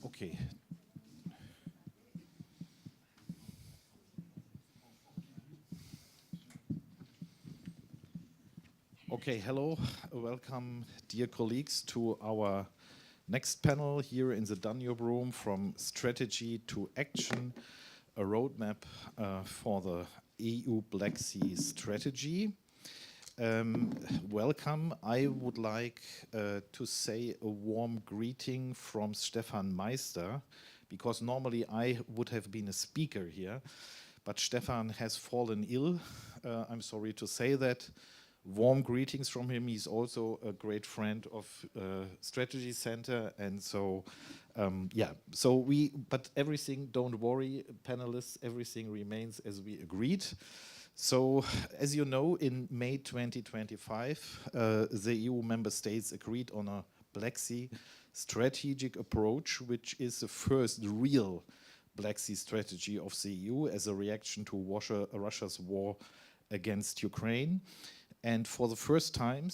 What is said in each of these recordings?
Okay. Okay, hello, welcome dear colleagues to our next panel here in the Danube room, from strategy to action, a roadmap for the EU Black Sea strategy. Welcome. I would like to say a warm greeting from Stefan MEISTER, because normally I would have been a speaker here, but Stefan has fallen ill. I'm sorry to say that. Warm greetings from him. He's also a great friend of Strategy Center, and so yeah. So but everything, don't worry, panelists, everything remains as we agreed. So, as you know, in May 2025, the EU member states agreed on a Black Sea strategic approach, which is the first real Black Sea strategy of the EU as a reaction to Russia's war against Ukraine. And for the first time,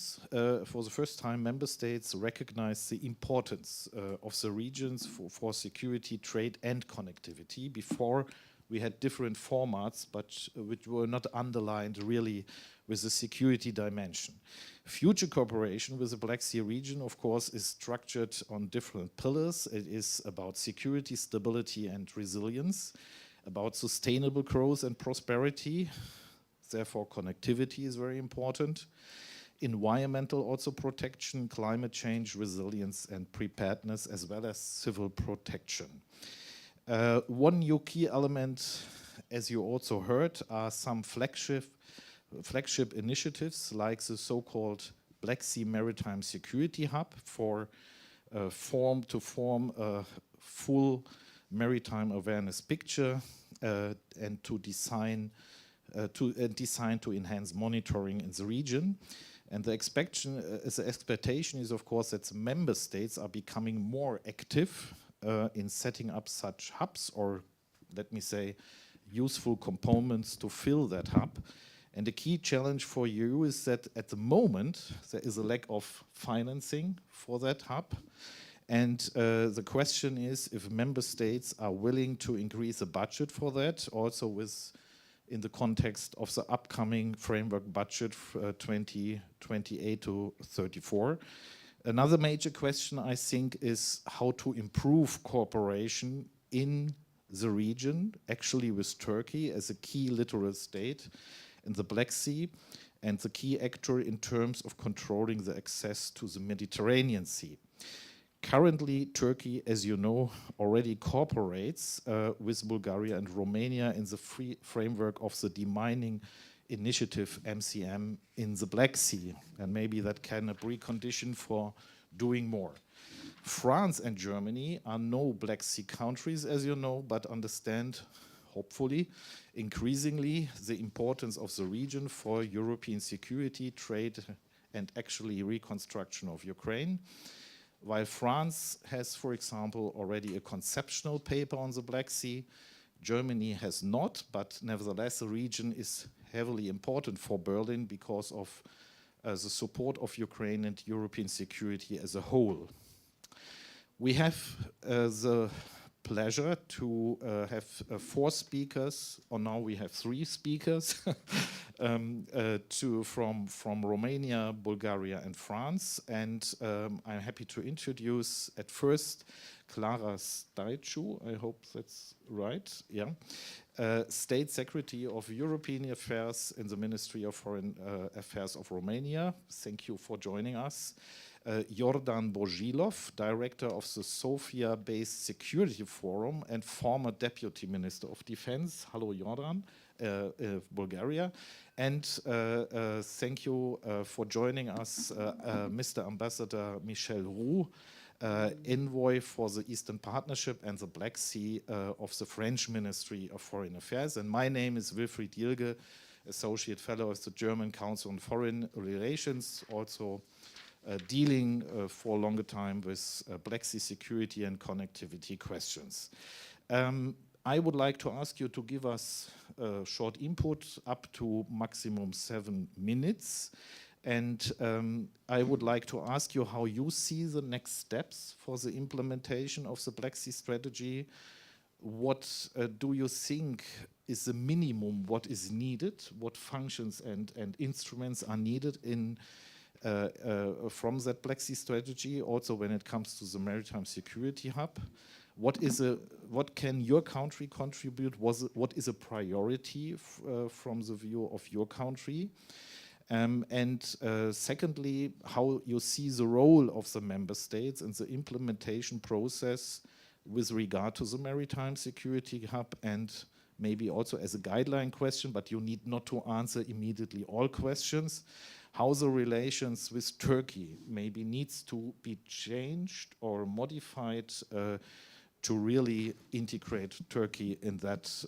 member states recognize the importance of the regions for security, trade, and connectivity. Before, we had different formats, but which were not underlined really with the security dimension. Future cooperation with the Black Sea region, of course, is structured on different pillars. It is about security, stability, and resilience, about sustainable growth and prosperity. Therefore, connectivity is very important. Environmental also protection, climate change, resilience, and preparedness, as well as civil protection. One new key element, as you also heard, are some flagship initiatives like the so-called Black Sea Maritime Security Hub to form a full maritime awareness picture and to design to enhance monitoring in the region. And the expectation is, of course, that the member states are becoming more active in setting up such hubs, or let me say, useful components to fill that hub. And the key challenge for you is that at the moment, there is a lack of financing for that hub. And the question is if member states are willing to increase the budget for that, also in the context of the upcoming framework budget 2028 to 34. Another major question, I think, is how to improve cooperation in the region, actually with Turkey as a key littoral state in the Black Sea and the key actor in terms of controlling the access to the Mediterranean Sea. Currently, Turkey, as you know, already cooperates with Bulgaria and Romania in the framework of the demining initiative MCM in the Black Sea, and maybe that can be a precondition for doing more. France and Germany are no Black Sea countries, as you know, but understand, hopefully, increasingly the importance of the region for European security, trade, and actually reconstruction of Ukraine. While France has, for example, already a conceptual paper on the Black Sea, Germany has not, but nevertheless the region is heavily important for Berlin because of the support of Ukraine and European security as a whole. We have the pleasure to have 4 speakers, or now we have 3 speakers from Romania, Bulgaria, and France. And I'm happy to introduce at first Clara STAICU, I hope that's right, yeah. State Secretary of European Affairs in the Ministry of Foreign Affairs of Romania. Thank you for joining us. Yordan BOZHILOV, director of the Sofia-based Security Forum and former Deputy Minister of Defense. Hello, Yordan, Bulgaria. And thank you for joining us, Mr. Ambassador Michaël ROUX, Envoy for the Eastern Partnership and the Black Sea of the French Ministry of Foreign Affairs. And my name is Wilfried JILGE, Associate Fellow of the German Council on Foreign Relations, also dealing for a longer time with Black Sea security and connectivity questions. I would like to ask you to give us short input up to maximum 7 minutes. And I would like to ask you how you see the next steps for the implementation of the Black Sea strategy. What do you think is the minimum, what is needed, what functions and instruments are needed in from that Black Sea strategy, also when it comes to the Maritime Security Hub? What can your country contribute? What is a priority from the view of your country? Secondly, how you see the role of the member states in the implementation process with regard to the Maritime Security Hub, and maybe also as a guideline question, but you need not to answer immediately all questions, how the relations with Turkey maybe needs to be changed or modified to really integrate Turkey in that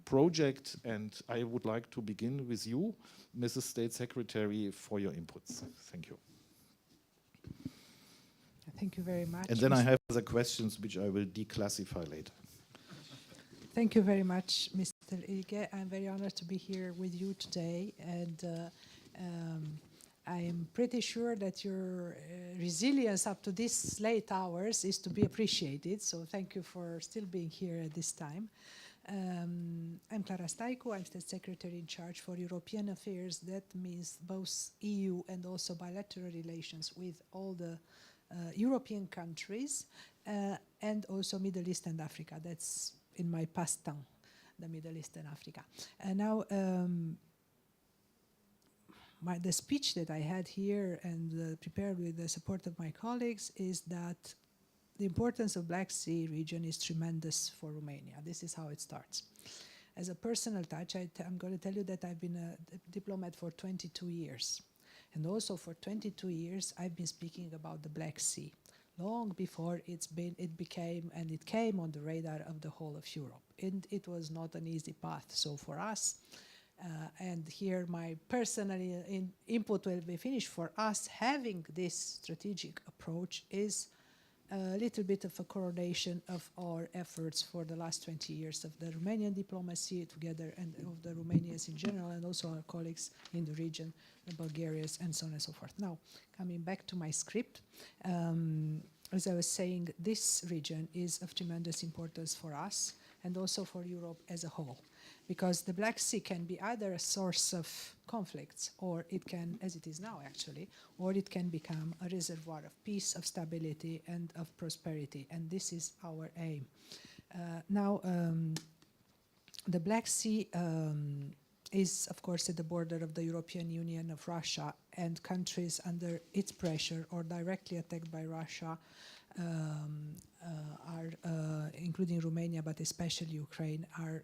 project. And I would like to begin with you, Mrs. State Secretary, for your inputs. Thank you. Thank you very much. And then I have other questions which I will declassify later. Thank you very much, Mr. Ilge. I'm very honored to be here with you today, and I am pretty sure that your resilience up to these late hours is to be appreciated, so thank you for still being here at this time. I'm Clara STAICU. I'm State Secretary in charge for European affairs. That means both EU and also bilateral relations with all the European countries and also Middle East and Africa. That's in my past tongue, the Middle East and Africa. And now the speech that I had here and prepared with the support of my colleagues is that the importance of Black Sea region is tremendous for Romania. This is how it starts. As a personal touch, I'm going to tell you that I've been a diplomat for 22 years. And also for 22 years, I've been speaking about the Black Sea, long before it came on the radar of the whole of Europe. And it was not an easy path. So for us, and here my personal input will be finished, for us, having this strategic approach is a little bit of a coronation of our efforts for the last 20 years of the Romanian diplomacy together and of the Romanians in general, and also our colleagues in the region, the Bulgarians, and so on and so forth. Now, coming back to my script, as I was saying, this region is of tremendous importance for us and also for Europe as a whole, because the Black Sea can be either a source of conflicts, or it can, as it is now actually, or it can become a reservoir of peace, of stability, and of prosperity, and this is our aim. The Black Sea is, of course, at the border of the European Union, of Russia, and countries under its pressure or directly attacked by Russia including Romania, but especially Ukraine, are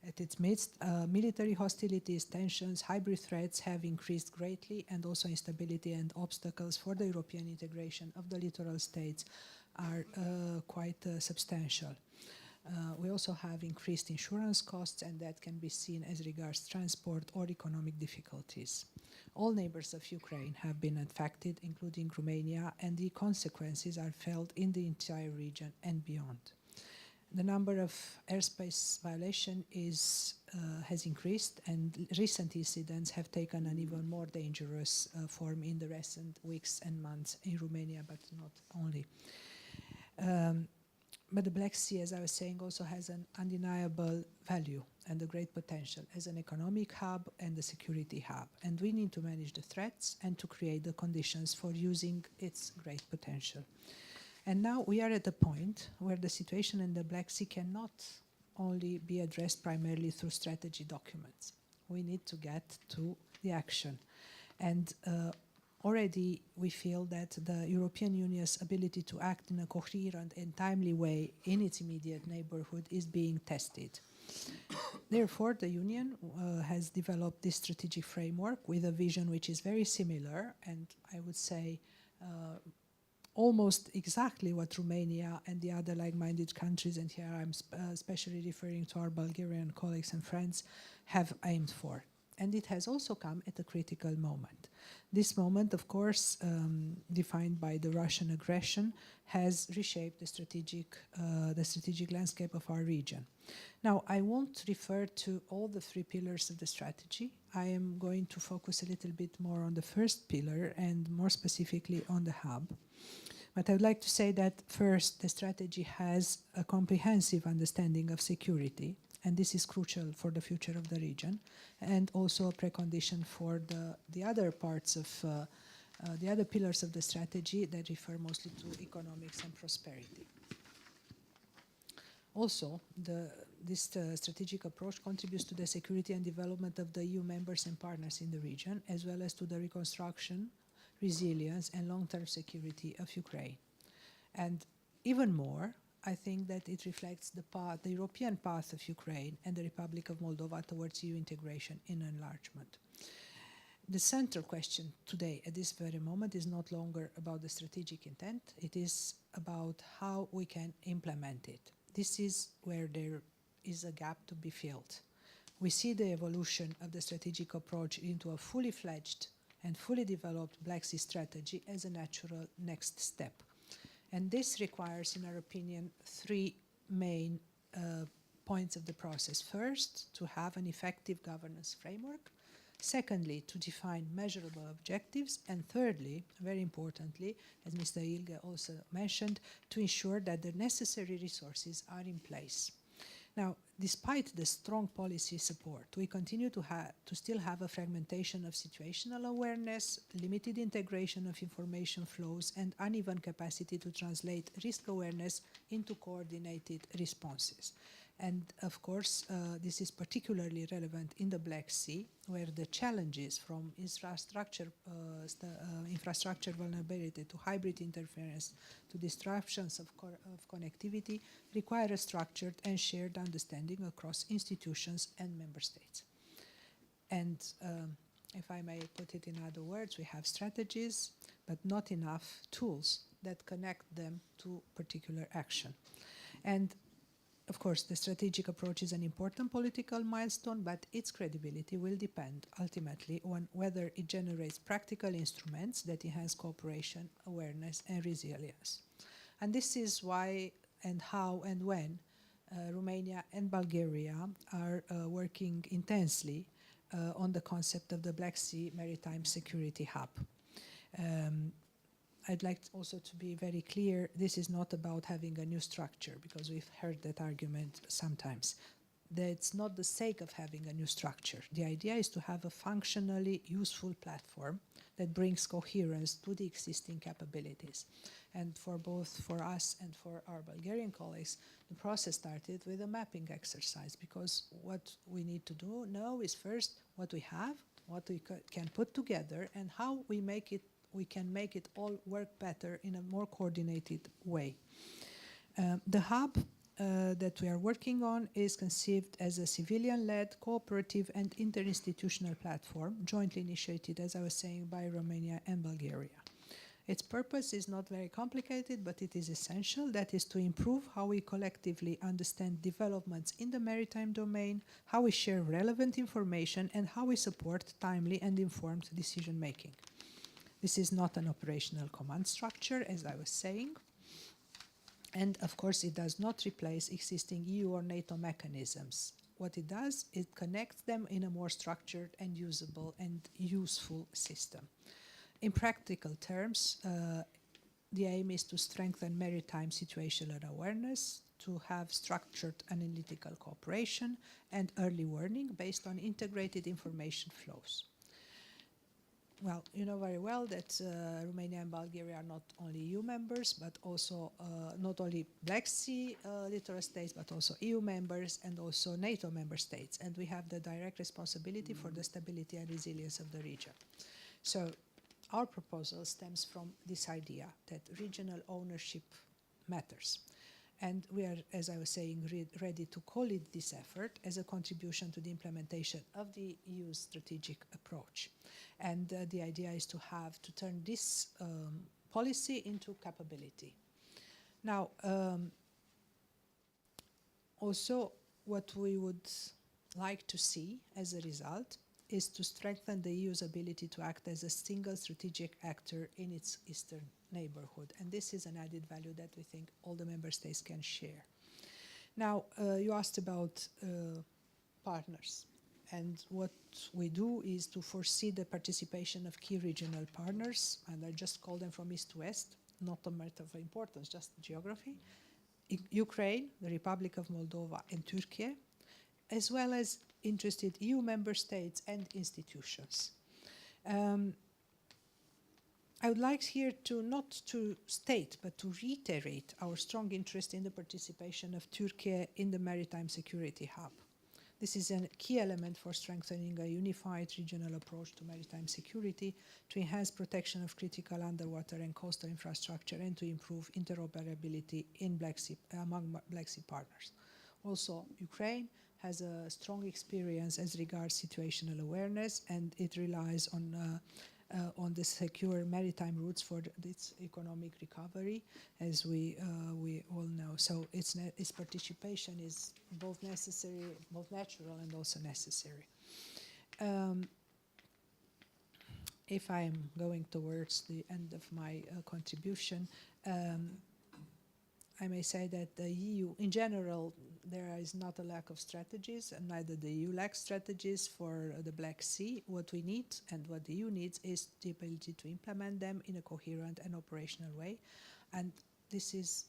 at its midst. Military hostilities, tensions, hybrid threats have increased greatly, and also instability and obstacles for the European integration of the littoral states are quite substantial. We also have increased insurance costs, and that can be seen as regards transport or economic difficulties. All neighbors of Ukraine have been affected, including Romania, and the consequences are felt in the entire region and beyond. The number of airspace violation has increased, and recent incidents have taken an even more dangerous form in the recent weeks and months in Romania, but not only. But the Black Sea, as I was saying, also has an undeniable value and a great potential as an economic hub and a security hub. And we need to manage the threats and to create the conditions for using its great potential. And now we are at a point where the situation in the Black Sea cannot only be addressed primarily through strategy documents. We need to get to the action. And already we feel that the European Union's ability to act in a coherent and timely way in its immediate neighborhood is being tested. Therefore, the Union has developed this strategic framework with a vision which is very similar, and I would say almost exactly what Romania and the other like-minded countries, and here I'm especially referring to our Bulgarian colleagues and friends, have aimed for. And it has also come at a critical moment. This moment, of course, defined by the Russian aggression, has reshaped the strategic landscape of our region. Now, I won't refer to all the three pillars of the strategy. I am going to focus a little bit more on the first pillar and more specifically on the hub. But I would like to say that first, the strategy has a comprehensive understanding of security, and this is crucial for the future of the region, and also a precondition for the other parts of the other pillars of the strategy that refer mostly to economics and prosperity. Also, this strategic approach contributes to the security and development of the EU members and partners in the region, as well as to the reconstruction, resilience, and long-term security of Ukraine. And even more, I think that it reflects the European path of Ukraine and the Republic of Moldova towards EU integration in enlargement. The central question today, at this very moment, is not longer about the strategic intent, it is about how we can implement it. This is where there is a gap to be filled. We see the evolution of the strategic approach into a fully fledged and fully developed Black Sea strategy as a natural next step. And this requires, in our opinion, three main points of the process. First, to have an effective governance framework. Secondly, to define measurable objectives. And thirdly, very importantly, as Mr. JILGE also mentioned, to ensure that the necessary resources are in place. Now, despite the strong policy support, we continue to still have a fragmentation of situational awareness, limited integration of information flows, and uneven capacity to translate risk awareness into coordinated responses. And of course, this is particularly relevant in the Black Sea, where the challenges from infrastructure vulnerability to hybrid interference to disruptions of connectivity require a structured and shared understanding across institutions and member states. And if I may put it in other words, we have strategies, but not enough tools that connect them to particular action. And of course, the strategic approach is an important political milestone, but its credibility will depend ultimately on whether it generates practical instruments that enhance cooperation, awareness, and resilience. And this is why and how and when Romania and Bulgaria are working intensely on the concept of the Black Sea Maritime Security Hub. I'd like also to be very clear, this is not about having a new structure, because we've heard that argument sometimes. That's not the sake of having a new structure. The idea is to have a functionally useful platform that brings coherence to the existing capabilities. And for both for us and for our Bulgarian colleagues, the process started with a mapping exercise, because what we need to do now is first what we have, what we can put together, and how we can make it all work better in a more coordinated way. The hub that we are working on is conceived as a civilian-led, cooperative and interinstitutional platform, jointly initiated, as I was saying, by Romania and Bulgaria. Its purpose is not very complicated, but it is essential. That is to improve how we collectively understand developments in the maritime domain, how we share relevant information, and how we support timely and informed decision-making. This is not an operational command structure, as I was saying. And of course, it does not replace existing EU or NATO mechanisms. What it does, it connects them in a more structured and usable and useful system. In practical terms, the aim is to strengthen maritime situational awareness, to have structured analytical cooperation and early warning based on integrated information flows. Well, you know very well that Romania and Bulgaria are not only EU members, but also not only Black Sea littoral states, but also EU members and also NATO member states. And we have the direct responsibility for the stability and resilience of the region. So our proposal stems from this idea that regional ownership matters. And we are, as I was saying, ready to call it this effort as a contribution to the implementation of the EU's strategic approach. And the idea is to turn this policy into capability. Now, also what we would like to see as a result is to strengthen the EU's ability to act as a single strategic actor in its eastern neighborhood. And this is an added value that we think all the member states can share. Now, you asked about partners. And what we do is to foresee the participation of key regional partners, and I just call them from east to west, not a matter of importance, just geography. Ukraine, the Republic of Moldova, and Turkey, as well as interested EU member states and institutions. I would like here to not to state, but to reiterate our strong interest in the participation of Turkey in the Maritime Security Hub. This is a key element for strengthening a unified regional approach to maritime security, to enhance protection of critical underwater and coastal infrastructure, and to improve interoperability in among Black Sea partners. Also, Ukraine has a strong experience as regards situational awareness, and it relies on the secure maritime routes for its economic recovery, as we all know. So its participation is both necessary, both natural and also necessary. If I am going towards the end of my contribution, I may say that the EU, in general, there is not a lack of strategies, and neither the EU lacks strategies for the Black Sea. What we need and what the EU needs is the ability to implement them in a coherent and operational way. And this is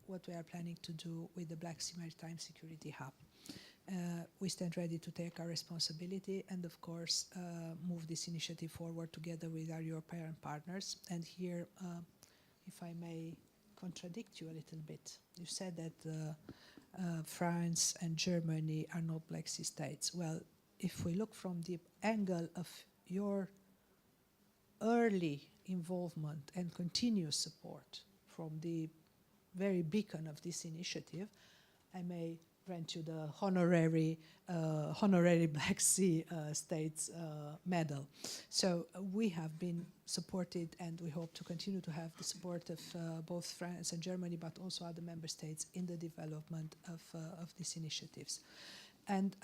what we are planning to do with the Black Sea Maritime Security Hub. We stand ready to take our responsibility and, of course, move this initiative forward together with our European partners. And here, if I may contradict you a little bit, you said that France and Germany are not Black Sea states. Well, if we look from the angle of your early involvement and continuous support from the very beacon of this initiative, I may grant you the honorary Black Sea States medal. So we have been supported, and we hope to continue to have the support of both France and Germany, but also other member states in the development of these initiatives. And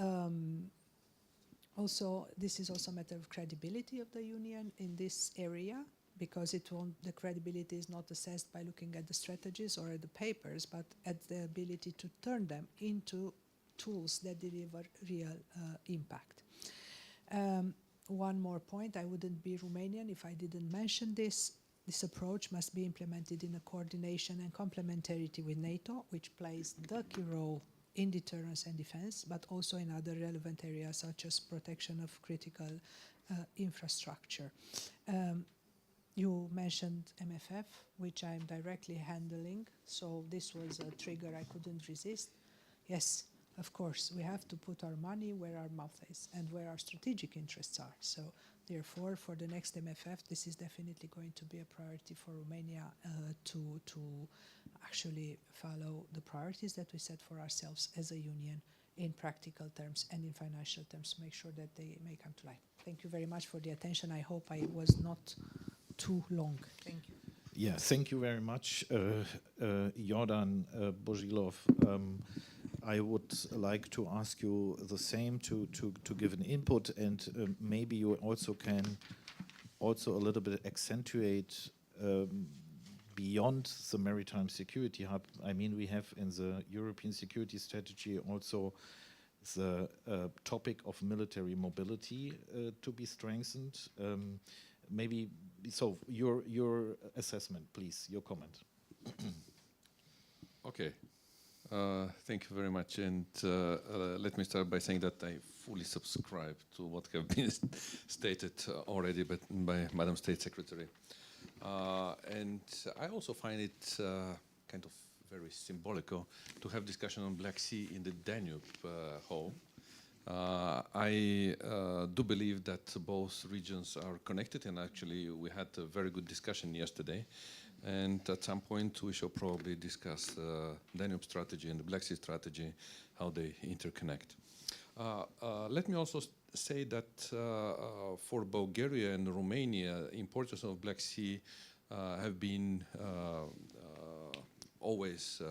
also, this is also a matter of credibility of the Union in this area, because the credibility is not assessed by looking at the strategies or at the papers, but at the ability to turn them into tools that deliver real impact. One more point, I wouldn't be Romanian if I didn't mention this. This approach must be implemented in a coordination and complementarity with NATO, which plays the key role in deterrence and defense, but also in other relevant areas such as protection of critical infrastructure. You mentioned MFF, which I'm directly handling, so this was a trigger I couldn't resist. Yes, of course, we have to put our money where our mouth is and where our strategic interests are. So therefore, for the next MFF, this is definitely going to be a priority for Romania to actually follow the priorities that we set for ourselves as a union in practical terms and in financial terms, to make sure that they may come to life. Thank you very much for the attention. I hope I was not too long. Thank you. Yeah, thank you very much, Yordan, BOZHILOV. I would like to ask you the same to give an input, and maybe you also can also a little bit accentuate beyond the Maritime Security Hub. I mean, we have in the European Security Strategy also the topic of military mobility to be strengthened. Maybe, so your assessment, please, your comment. Okay, thank you very much. And let me start by saying that I fully subscribe to what have been stated already by Madam State Secretary. And I also find it kind of very symbolical to have discussion on Black Sea in the Danube hall, I do believe that both regions are connected, and actually we had a very good discussion yesterday. And at some point we shall probably discuss the Danube strategy and the Black Sea strategy, how they interconnect. Let me also say that for Bulgaria and Romania, the importance of Black Sea have been always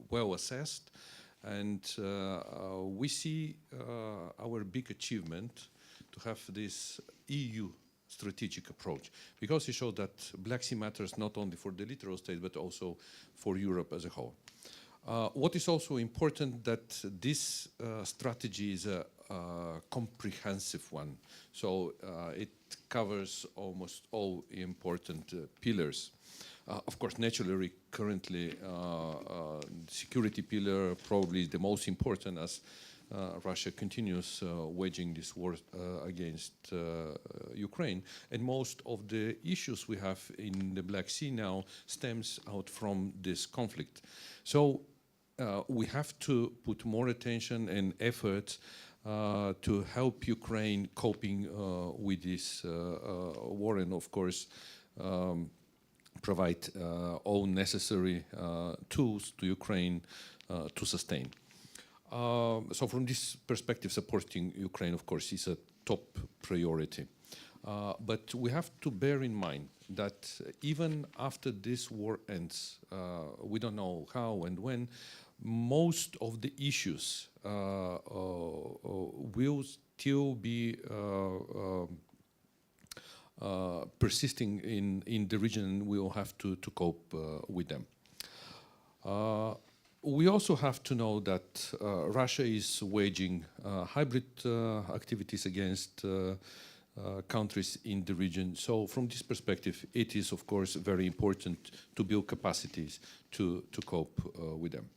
well assessed. And we see our big achievement to have this EU strategic approach, because it shows that Black Sea matters not only for the littoral states, but also for Europe as a whole. What is also important that this strategy is a comprehensive one. So it covers almost all important pillars. Of course, naturally, currently, security pillar probably is the most important, as Russia continues waging this war against Ukraine. And most of the issues we have in the Black Sea now stems out from this conflict. So we have to put more attention and effort to help Ukraine coping with this war, and of course provide all necessary tools to Ukraine to sustain. So from this perspective, supporting Ukraine, of course, is a top priority. But we have to bear in mind that even after this war ends, we don't know how and when, most of the issues will still be persisting in the region. We will have to cope with them. We also have to know that Russia is waging hybrid activities against countries in the region. So from this perspective, it is, of course, very important to build capacities to cope with them.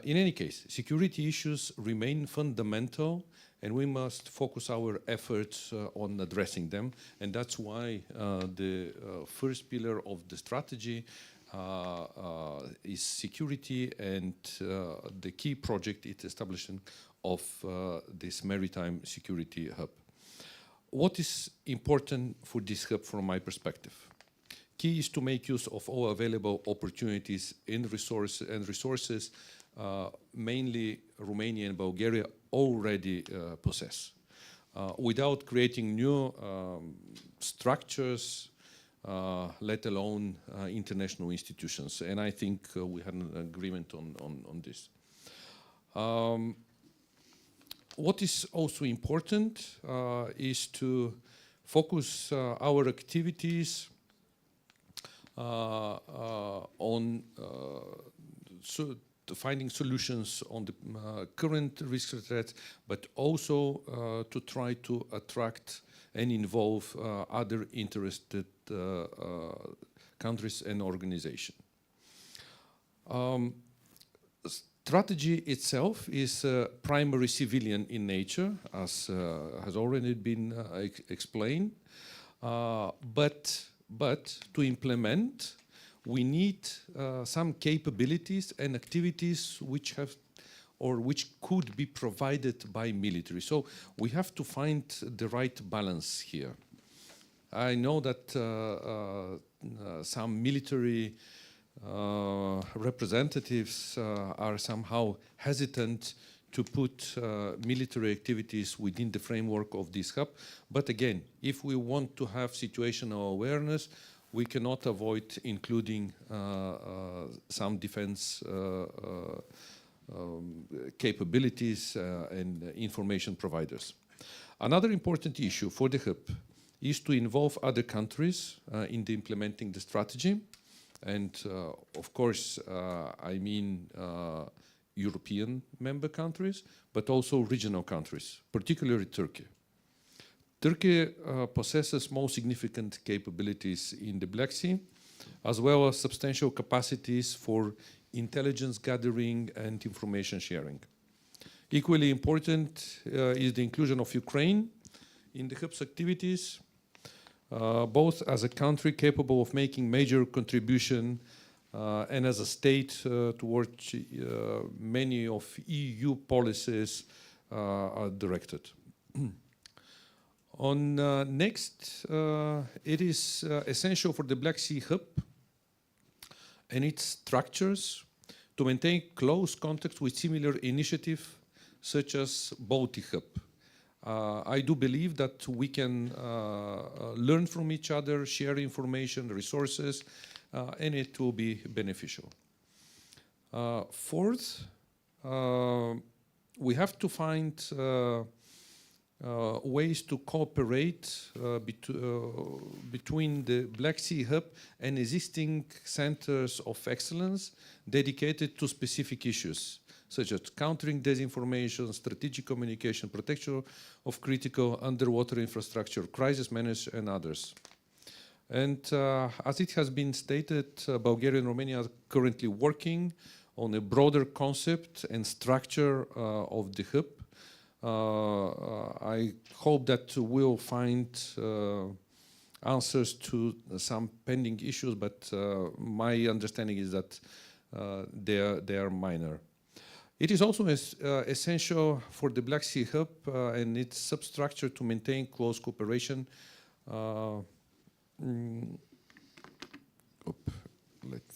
In any case, security issues remain fundamental, and we must focus our efforts on addressing them. And that's why the first pillar of the strategy is security, and the key project is establishment of this maritime security hub. What is important for this hub from my perspective? Key is to make use of all available opportunities and resources mainly Romania and Bulgaria already possess, without creating new structures, let alone international institutions. And I think we had an agreement on this. What is also important is to focus our activities on finding solutions on the current risk threats, but also to try to attract and involve other interested countries and organizations. Strategy itself is primary civilian in nature, as has already been explained, but to implement, we need some capabilities and activities which have or which could be provided by military. So we have to find the right balance here. I know that some military representatives are somehow hesitant to put military activities within the framework of this hub. But again, if we want to have situational awareness, we cannot avoid including some defense capabilities and information providers. Another important issue for the hub is to involve other countries in the implementing the strategy. And of course, I mean European member countries, but also regional countries, particularly Turkey. Turkey possesses more significant capabilities in the Black Sea, as well as substantial capacities for intelligence gathering and information sharing. Equally important is the inclusion of Ukraine in the hub's activities, both as a country capable of making major contribution and as a state towards many of EU policies are directed. On next, it is essential for the Black Sea Hub and its structures to maintain close contact with similar initiatives such as Baltic Hub. I do believe that we can learn from each other, share information, resources, and it will be beneficial. Fourth, we have to find ways to cooperate between the Black Sea Hub and existing centers of excellence dedicated to specific issues, such as countering disinformation, strategic communication, protection of critical underwater infrastructure, crisis management, and others. And as it has been stated, Bulgaria and Romania are currently working on a broader concept and structure of the hub. I hope that we'll find answers to some pending issues, but my understanding is that they are minor. It is also essential for the Black Sea Hub and its substructure to maintain close cooperation. Let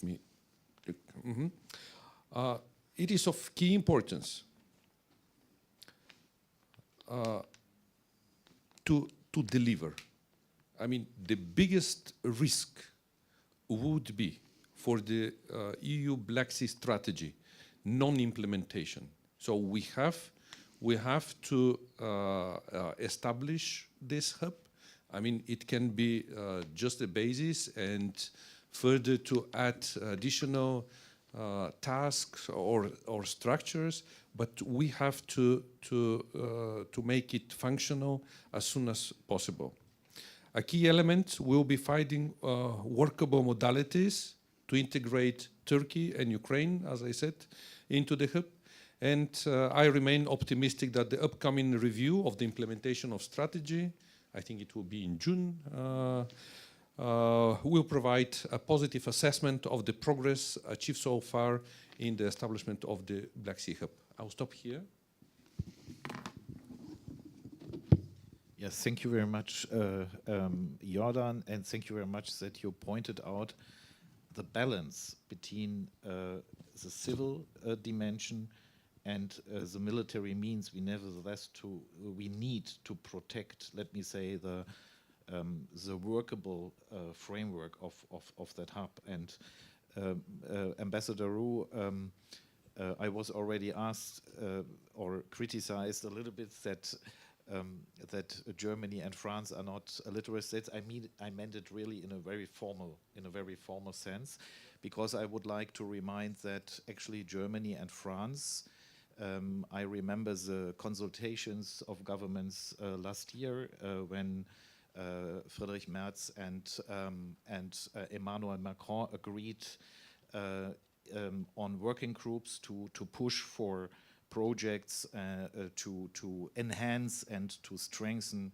me. It is of key importance to deliver. I mean, the biggest risk would be for the EU Black Sea strategy non-implementation. So we have to establish this hub. I mean, it can be just a basis, and further to add additional tasks or structures, but we have to make it functional as soon as possible. A key element will be finding workable modalities to integrate Turkey and Ukraine, as I said, into the hub. And I remain optimistic that the upcoming review of the implementation of strategy, I think it will be in June, will provide a positive assessment of the progress achieved so far in the establishment of the Black Sea Hub. I'll stop here. Yes, thank you very much, Yordan, and thank you very much that you pointed out the balance between the civil dimension and the military means we nevertheless we need to protect, let me say, the workable framework of that hub. And Ambassador ROUX, I was already asked or criticized a little bit that Germany and France are not literate states. I meant it really in a very formal sense, because I would like to remind that actually Germany and France, I remember the consultations of governments last year when Friedrich Merz and Emmanuel Macron agreed on working groups to push for projects to enhance and to strengthen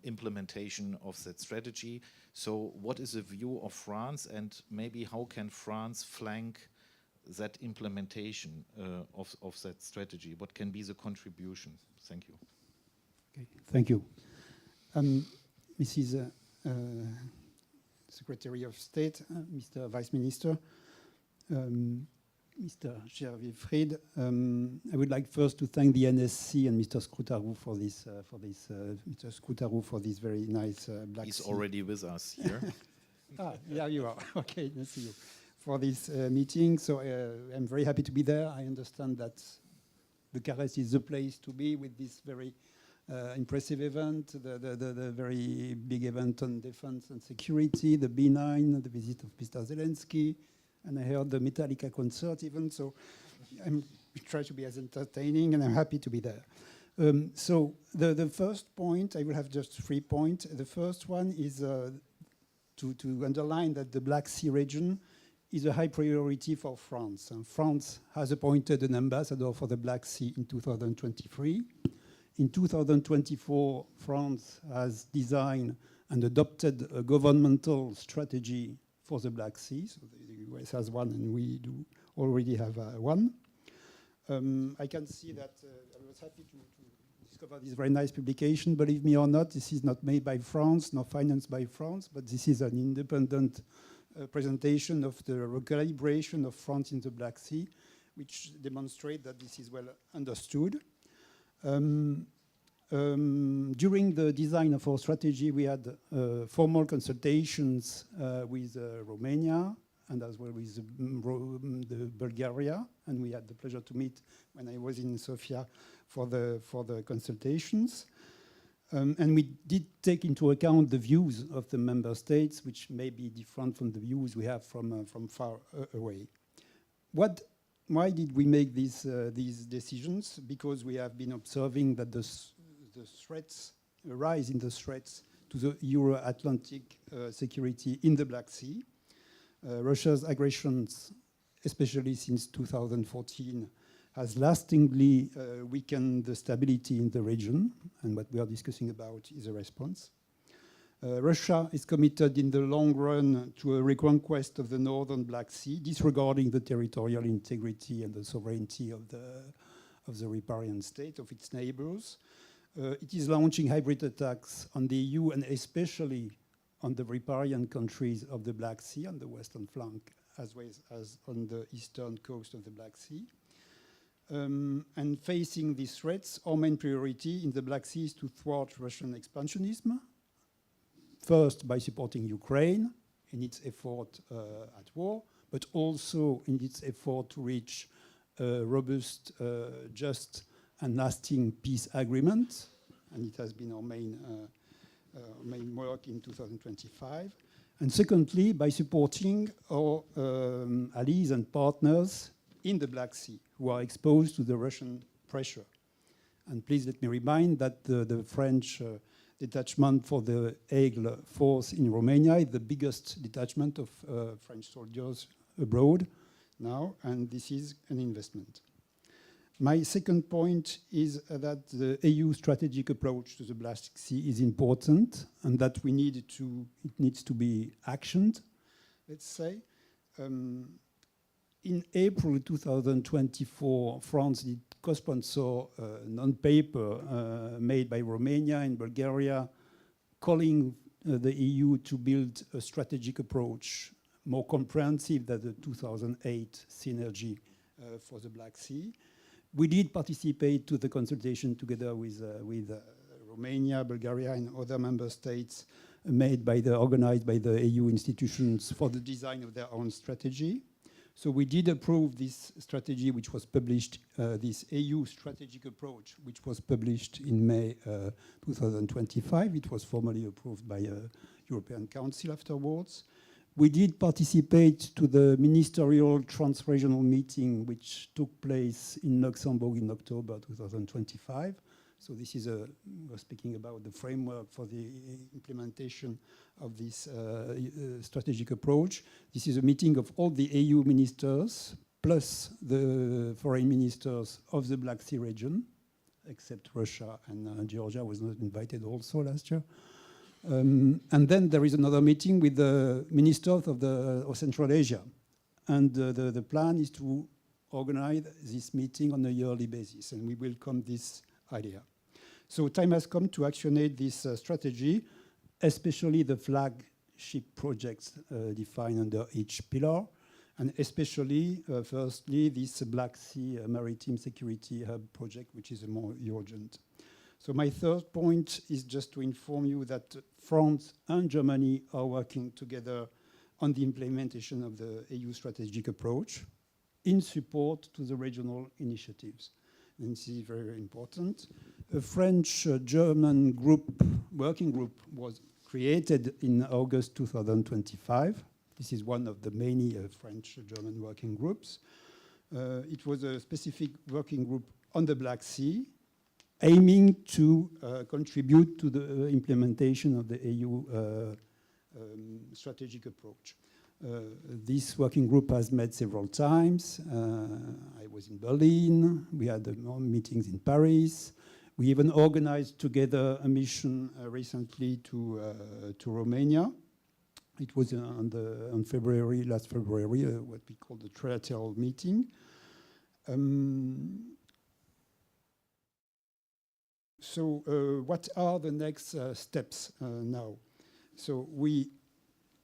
implementation of that strategy. So what is the view of France, and maybe how can France flank that implementation of that strategy? What can be the contribution? Thank you. Okay, thank you. Mrs. Secretary of State, Mr. Vice Minister, Mr. Chair Wilfried, I would like first to thank the NSC and Mr. Scrutaru for this very nice Black Sea. He's already with us here. Yeah, you are. Okay, nice to see you. For this meeting, so I'm very happy to be there. I understand that Bucharest is the place to be with this very impressive event, the very big event on defense and security, the B9, the visit of Mr. Zelensky, and I heard the Metallica concert even, so I try to be as entertaining, and I'm happy to be there. So the first point, I will have just 3 points. The first one is to underline that the Black Sea region is a high priority for France. And France has appointed an ambassador for the Black Sea in 2023. In 2024, France has designed and adopted a governmental strategy for the Black Sea. So the US has one, and we do already have one. I can see that I was happy to discover this very nice publication. Believe me or not, this is not made by France, nor financed by France, but this is an independent presentation of the recalibration of France in the Black Sea, which demonstrate that this is well understood. During the design of our strategy, we had formal consultations with Romania and as well with the Bulgaria, and we had the pleasure to meet when I was in Sofia for the consultations. And we did take into account the views of the member states, which may be different from the views we have from far away. Why did we make these decisions? Because we have been observing that the threats, a rise in the threats to the Euro-Atlantic security in the Black Sea. Russia's aggressions, especially since 2014, has lastingly weakened the stability in the region, and what we are discussing about is a response. Russia is committed in the long run to a reconquest of the northern Black Sea, disregarding the territorial integrity and the sovereignty of the riparian state, of its neighbors. It is launching hybrid attacks on the EU and especially on the riparian countries of the Black Sea, on the western flank, as well as on the eastern coast of the Black Sea. And facing these threats, our main priority in the Black Sea is to thwart Russian expansionism, first by supporting Ukraine in its effort at war, but also in its effort to reach a robust, just and lasting peace agreement, and it has been our main work in 2025. And secondly, by supporting our allies and partners in the Black Sea who are exposed to the Russian pressure. And please let me remind that the French detachment for the Aigle force in Romania is the biggest detachment of French soldiers abroad now, and this is an investment. My second point is that the EU strategic approach to the Black Sea is important, and that it needs to be actioned, let's say. In April 2024, France did co-sponsor a non-paper made by Romania and Bulgaria, calling the EU to build a strategic approach more comprehensive than the 2008 synergy for the Black Sea. We did participate to the consultation together with Romania, Bulgaria, and other member states organized by the EU institutions for the design of their own strategy. So we did approve this strategy, which was published, this EU strategic approach, which was published in May 2025. It was formally approved by European Council afterwards. We did participate to the ministerial trans-regional meeting, which took place in Luxembourg in October 2025. So this is we're speaking about the framework for the implementation of this strategic approach. This is a meeting of all the EU ministers, plus the foreign ministers of the Black Sea region, except Russia, and Georgia was not invited also last year. And then there is another meeting with the ministers of Central Asia. And the plan is to organize this meeting on a yearly basis, and we welcome this idea. So time has come to actionate this strategy, especially the flagship projects defined under each pillar, and especially, firstly, this Black Sea Maritime Security Hub project, which is more urgent. So my third point is just to inform you that France and Germany are working together on the implementation of the EU strategic approach in support to the regional initiatives. And this is very, very important. A French-German working group was created in August 2025. This is one of the many French-German working groups. It was a specific working group on the Black Sea, aiming to contribute to the implementation of the EU strategic approach. This working group has met several times. I was in Berlin. We had meetings in Paris. We even organized together a mission recently to Romania. It was on last February, what we call the trilateral meeting. What are the next steps now? So we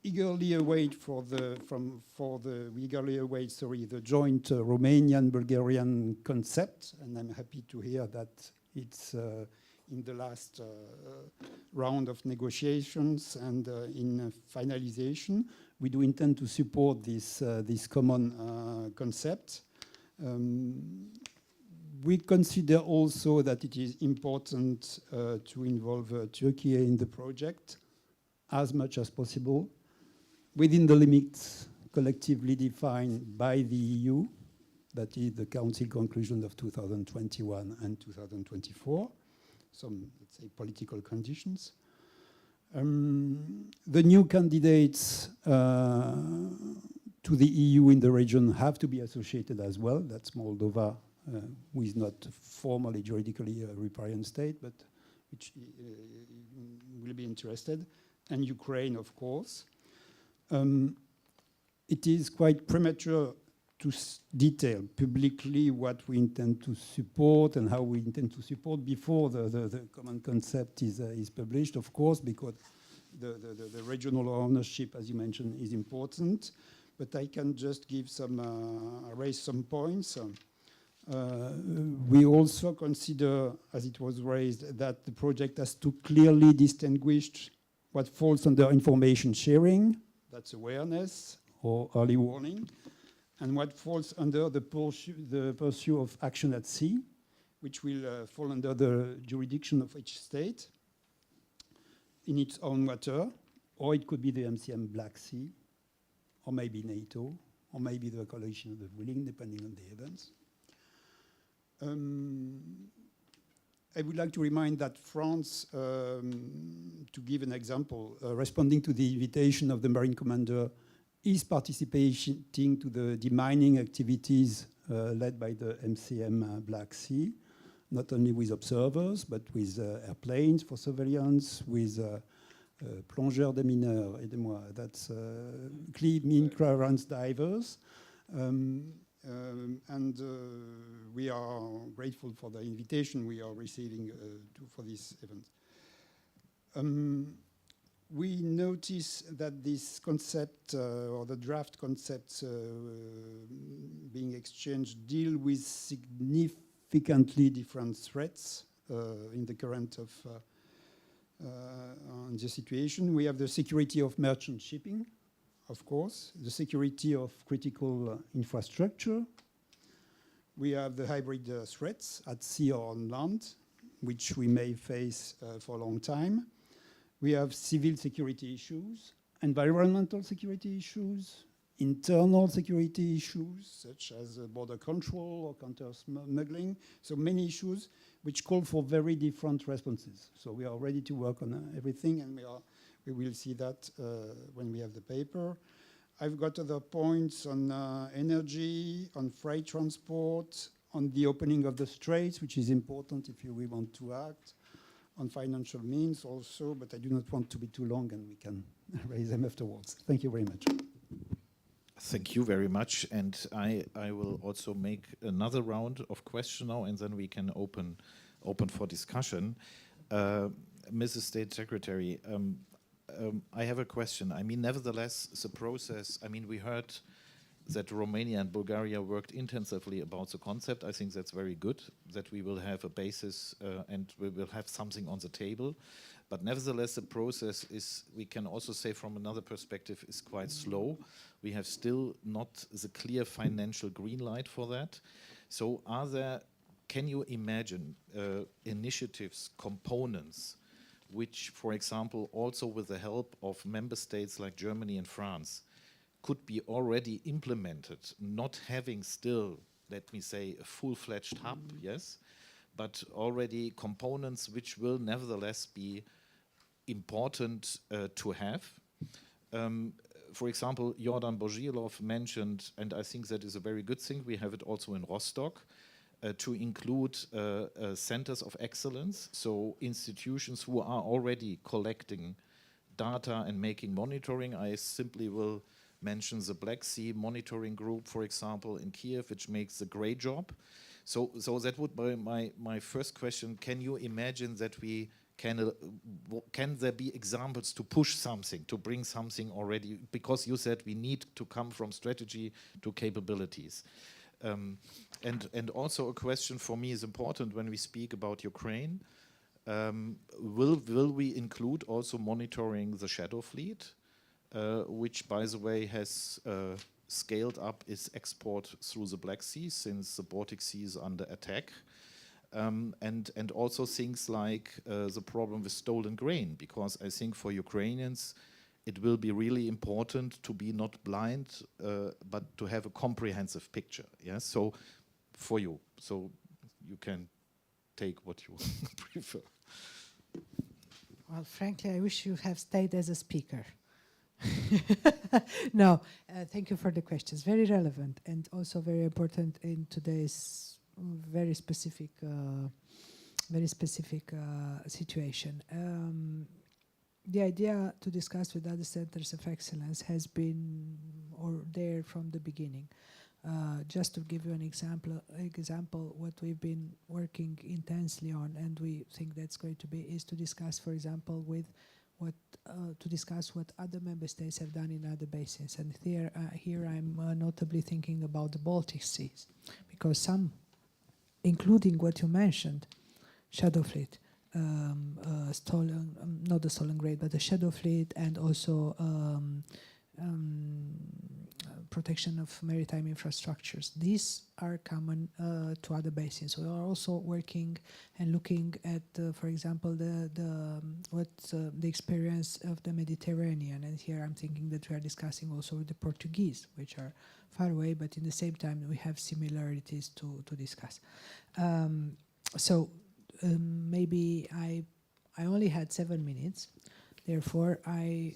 eagerly await the joint Romanian-Bulgarian concept, and I'm happy to hear that it's in the last round of negotiations and in finalization. We do intend to support this common concept. We consider also that it is important to involve Turkey in the project as much as possible, within the limits collectively defined by the EU, that is the Council conclusion of 2021 and 2024, some, let's say, political conditions. The new candidates to the EU in the region have to be associated as well. That's Moldova, who is not formally, juridically a riparian state, but which will be interested, and Ukraine, of course. It is quite premature to detail publicly what we intend to support and how we intend to support before the common concept is published, of course, because the regional ownership, as you mentioned, is important. But I can just give raise some points. We also consider, as it was raised, that the project has to clearly distinguish what falls under information sharing, that's awareness or early warning, and what falls under the pursuit of action at sea, which will fall under the jurisdiction of each state in its own water, or it could be the MCM Black Sea, or maybe NATO, or maybe the coalition of the willing, depending on the events. I would like to remind that France, to give an example, responding to the invitation of the Marine Commander, is participating to the demining activities led by the MCM Black Sea, not only with observers, but with airplanes for surveillance, with plongeurs des mineurs, aidez-moi, that's mine clearance divers. We are grateful for the invitation we are receiving for this event. We notice that this concept or the draft concepts being exchanged deal with significantly different threats in the current of the situation. We have the security of merchant shipping, of course, the security of critical infrastructure. We have the hybrid threats at sea or on land, which we may face for a long time. We have civil security issues, environmental security issues, internal security issues, such as border control or counter-smuggling. So many issues which call for very different responses. So we are ready to work on everything, and we will see that when we have the paper. I've got other points on energy, on freight transport, on the opening of the straits, which is important if we want to act, on financial means also, but I do not want to be too long, and we can raise them afterwards. Thank you very much. Thank you very much. And I will also make another round of questions now, and then we can open for discussion. Mrs. State Secretary, I have a question. I mean, nevertheless, the process, I mean, we heard that Romania and Bulgaria worked intensively about the concept. I think that's very good, that we will have a basis and we will have something on the table. But nevertheless, the process is, we can also say from another perspective, is quite slow. We have still not the clear financial green light for that. So can you imagine initiatives, components, which, for example, also with the help of member states like Germany and France, could be already implemented, not having still, let me say, a full-fledged hub, yes, but already components which will nevertheless be important to have. For example, Yordan BOZHILOV mentioned, and I think that is a very good thing, we have it also in Rostock, to include centers of excellence, so institutions who are already collecting data and making monitoring. I simply will mention the Black Sea Monitoring Group, for example, in Kiev, which makes a great job. So that would be my first question. Can you imagine that we can there be examples to push something, to bring something already? Because you said we need to come from strategy to capabilities. And also a question for me is important when we speak about Ukraine. Will we include also monitoring the shadow fleet, which, by the way, has scaled up its export through the Black Sea since the Baltic Sea is under attack? And also things like the problem with stolen grain, because I think for Ukrainians it will be really important to be not blind, but to have a comprehensive picture. Yeah. So for you, so you can take what you prefer. Well, frankly, I wish you have stayed as a speaker. No, thank you for the questions. Very relevant and also very important in today's very specific situation. The idea to discuss with other centers of excellence has been there from the beginning. Just to give you an example, what we've been working intensely on, and we think that's going to be, is to discuss, for example, what other member states have done in other basins. And here I'm notably thinking about the Baltic Seas, because some, including what you mentioned, shadow fleet, stolen, not the stolen grain, but the shadow fleet, and also protection of maritime infrastructures. These are common to other basins. We are also working and looking at, for example, the experience of the Mediterranean. And here I'm thinking that we are discussing also with the Portuguese, which are far away, but in the same time we have similarities to discuss. Maybe I only had 7 minutes. Therefore, I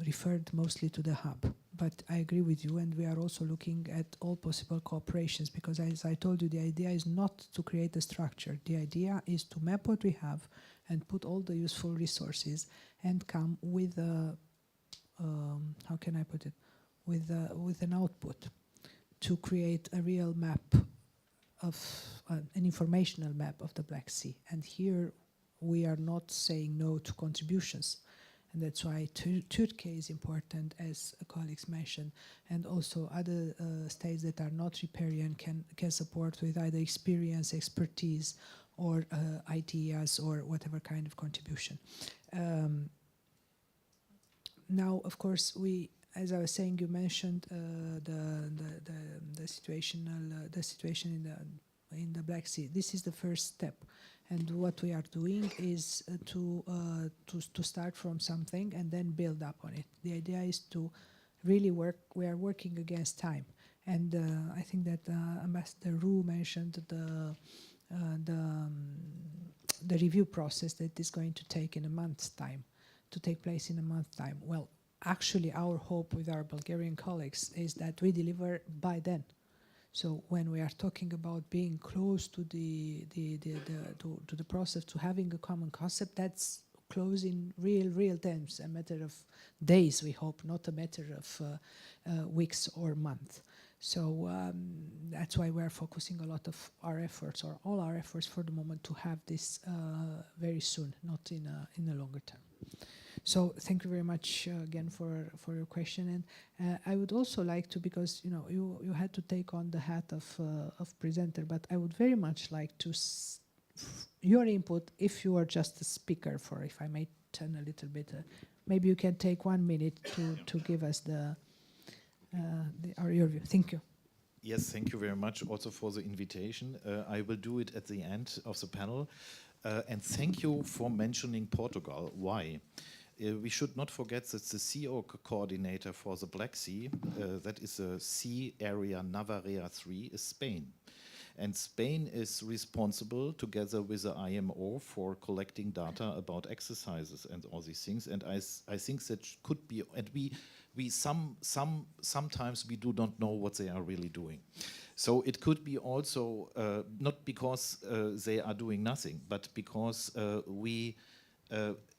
referred mostly to the hub. But I agree with you, and we are also looking at all possible cooperations, because as I told you, the idea is not to create a structure. The idea is to map what we have and put all the useful resources and come with a, how can I put it, with an output to create a real map of, an informational map of the Black Sea. And here we are not saying no to contributions. And that's why Turkey is important, as colleagues mentioned, and also other states that are not riparian can support with either experience, expertise, or ideas, or whatever kind of contribution. Now, of course, as I was saying, you mentioned the situation in the Black Sea. This is the first step. And what we are doing is to start from something and then build up on it. The idea is to really work. We are working against time, and I think that Ambassador ROUX mentioned the review process that is going to take in a month's time, to take place in a month's time. Well, actually, our hope with our Bulgarian colleagues is that we deliver by then. So when we are talking about being close to the process, to having a common concept, that's close in real terms, a matter of days, we hope, not a matter of weeks or months. So that's why we are focusing a lot of our efforts, or all our efforts for the moment, to have this very soon, not in a longer term. So thank you very much again for your question, and I would also like to, because you had to take on the hat of presenter, but I would very much like to your input, if you are just a speaker, for, if I may turn a little bit, maybe you can take 1 minute to give us your view. Thank you. Yes, thank you very much also for the invitation. I will do it at the end of the panel, and thank you for mentioning Portugal. Why? We should not forget that the CO coordinator for the Black Sea, that is a sea area Navarrea 3, is Spain. And Spain is responsible, together with the IMO, for collecting data about exercises and all these things. And I think that could be, and sometimes we do not know what they are really doing. So it could be also, not because they are doing nothing, but because we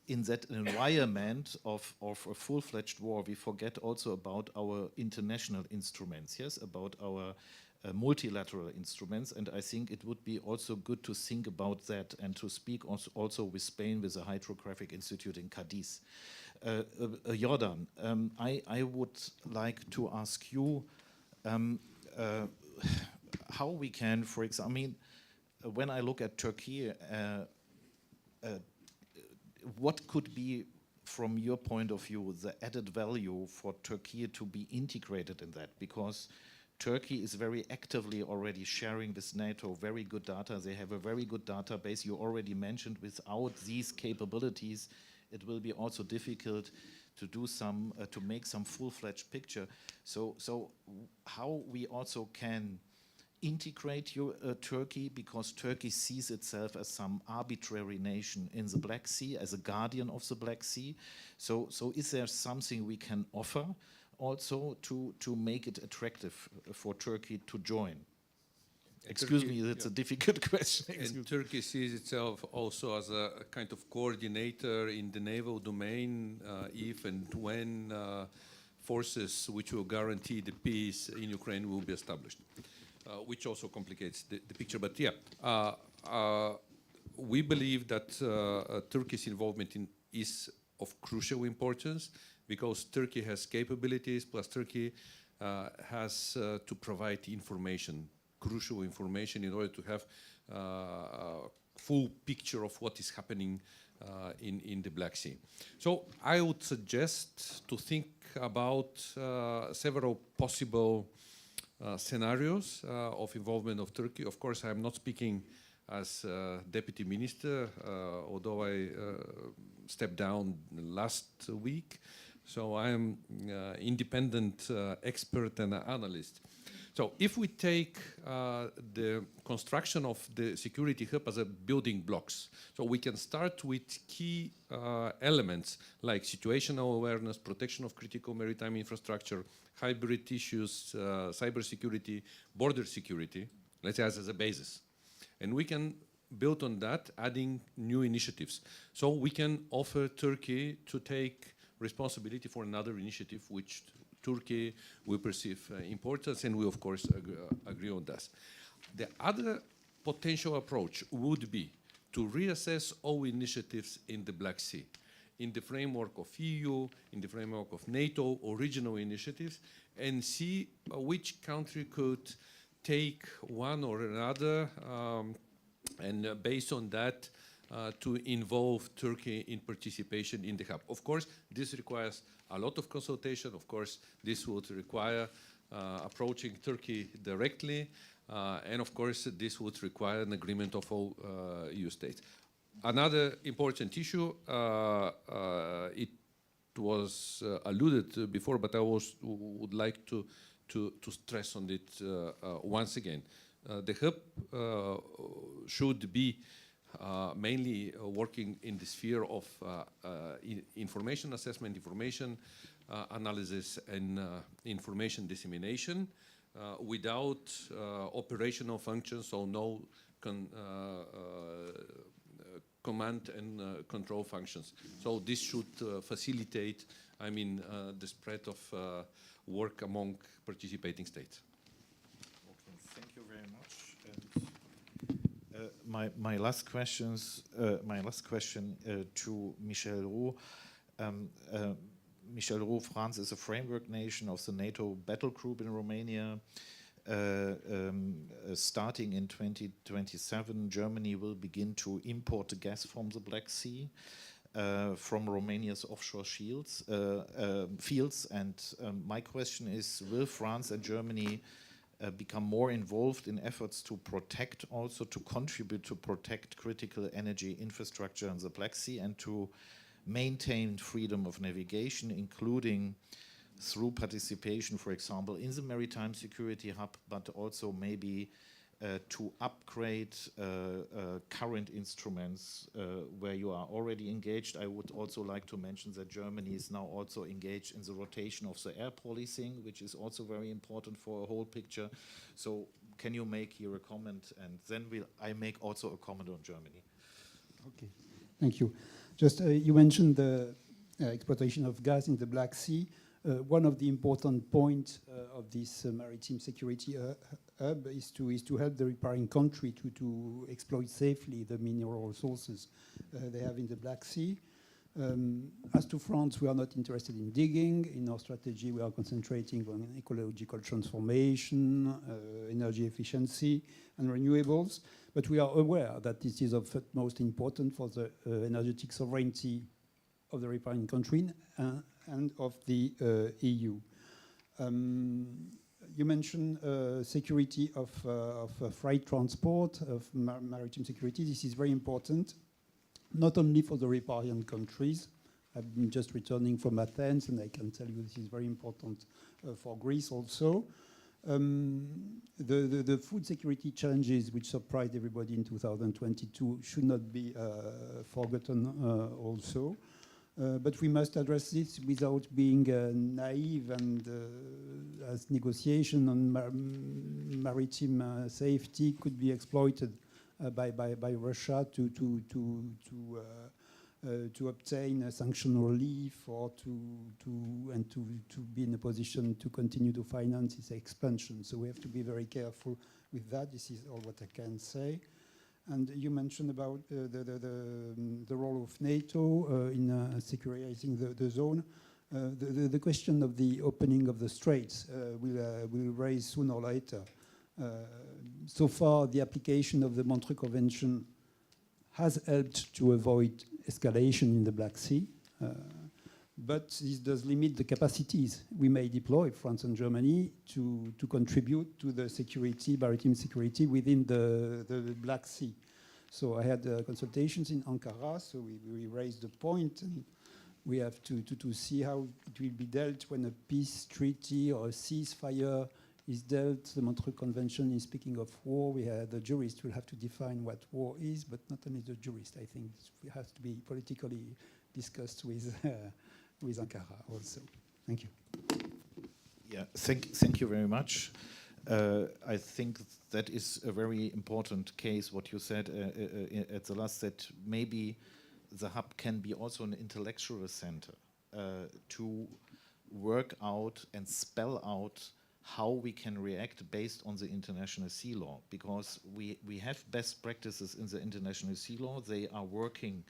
in that environment of a full-fledged war, we forget also about our international instruments, yes, about our multilateral instruments, and I think it would be also good to think about that and to speak also with Spain, with the Hydrographic Institute in Cadiz. Yordan, I would like to ask you how we can, for example, I mean, when I look at Turkey, what could be, from your point of view, the added value for Turkey to be integrated in that? Because Turkey is very actively already sharing with NATO very good data. They have a very good database. You already mentioned without these capabilities, it will be also difficult to do some, to make some full-fledged picture. So how we also can integrate Turkey, because Turkey sees itself as some arbitrary nation in the Black Sea, as a guardian of the Black Sea. So is there something we can offer also to make it attractive for Turkey to join? Excuse me, that's a difficult question. And Turkey sees itself also as a kind of coordinator in the naval domain, if and when forces which will guarantee the peace in Ukraine will be established. Which also complicates the picture. But yeah, we believe that Turkey's involvement is of crucial importance, because Turkey has capabilities, plus Turkey has to provide information, crucial information, in order to have a full picture of what is happening in the Black Sea. So I would suggest to think about several possible scenarios of involvement of Turkey. Of course, I'm not speaking as deputy minister, although I stepped down last week. So I'm independent expert and analyst. So if we take the construction of the security hub as a building blocks, so we can start with key elements like situational awareness, protection of critical maritime infrastructure, hybrid issues, cybersecurity, border security, let's say as a basis. And we can build on that, adding new initiatives. So we can offer Turkey to take responsibility for another initiative which Turkey will perceive importance, and we of course agree on that. The other potential approach would be to reassess all initiatives in the Black Sea, in the framework of EU, in the framework of NATO or regional initiatives, and see which country could take one or another, and based on that, to involve Turkey in participation in the hub. Of course, this requires a lot of consultation. Of course, this would require approaching Turkey directly. And of course, this would require an agreement of all EU states. Another important issue, it was alluded to before, but I would like to stress on it once again. The hub should be mainly working in the sphere of information assessment, information analysis, and information dissemination without operational functions, so no command and control functions. So this should facilitate, I mean, the spread of work among participating states. Okay, thank you very much. And my last question to Michaël Roux. Michaël Roux, France is a framework nation of the NATO battle group in Romania. Starting in 2027, Germany will begin to import the gas from the Black Sea, from Romania's offshore fields. And my question is, will France and Germany become more involved in efforts to protect, also to contribute to protect critical energy infrastructure in the Black Sea and to maintain freedom of navigation, including through participation, for example, in the Maritime Security Hub, but also maybe to upgrade current instruments where you are already engaged. I would also like to mention that Germany is now also engaged in the rotation of the air policing, which is also very important for a whole picture. So can you make here a comment, and then I make also a comment on Germany. Okay. Thank you. Just you mentioned the exploitation of gas in the Black Sea. One of the important points of this maritime security hub is to help the riparian country to exploit safely the mineral resources they have in the Black Sea. As to France, we are not interested in digging. In our strategy, we are concentrating on ecological transformation, energy efficiency, and renewables. But we are aware that this is of utmost importance for the energetic sovereignty of the riparian country and of the EU. You mentioned security of freight transport, of maritime security. This is very important, not only for the riparian countries. I've been just returning from Athens, and I can tell you this is very important for Greece also. The food security challenges which surprised everybody in 2022 should not be forgotten also. But we must address this without being naive, and as negotiation on maritime safety could be exploited by Russia to obtain a sanction relief or to be in a position to continue to finance its expansion. So we have to be very careful with that. This is all what I can say. And you mentioned about the role of NATO in securing the zone. The question of the opening of the straits will raise sooner or later. So far, the application of the Montreux Convention has helped to avoid escalation in the Black Sea, but this does limit the capacities we may deploy, France and Germany, to contribute to the security, maritime security within the Black Sea. So I had consultations in Ankara, so we raised the point, and we have to see how it will be dealt when a peace treaty or a ceasefire is dealt. The Montreux Convention is speaking of war. The jurists will have to define what war is, but not only the jurists. I think it has to be politically discussed with Ankara also. Thank you. Yeah, thank you very much. I think that is a very important case, what you said at the last, that maybe the hub can be also an intellectual center to work out and spell out how we can react based on the international sea law, because we have best practices in the international sea law. They are working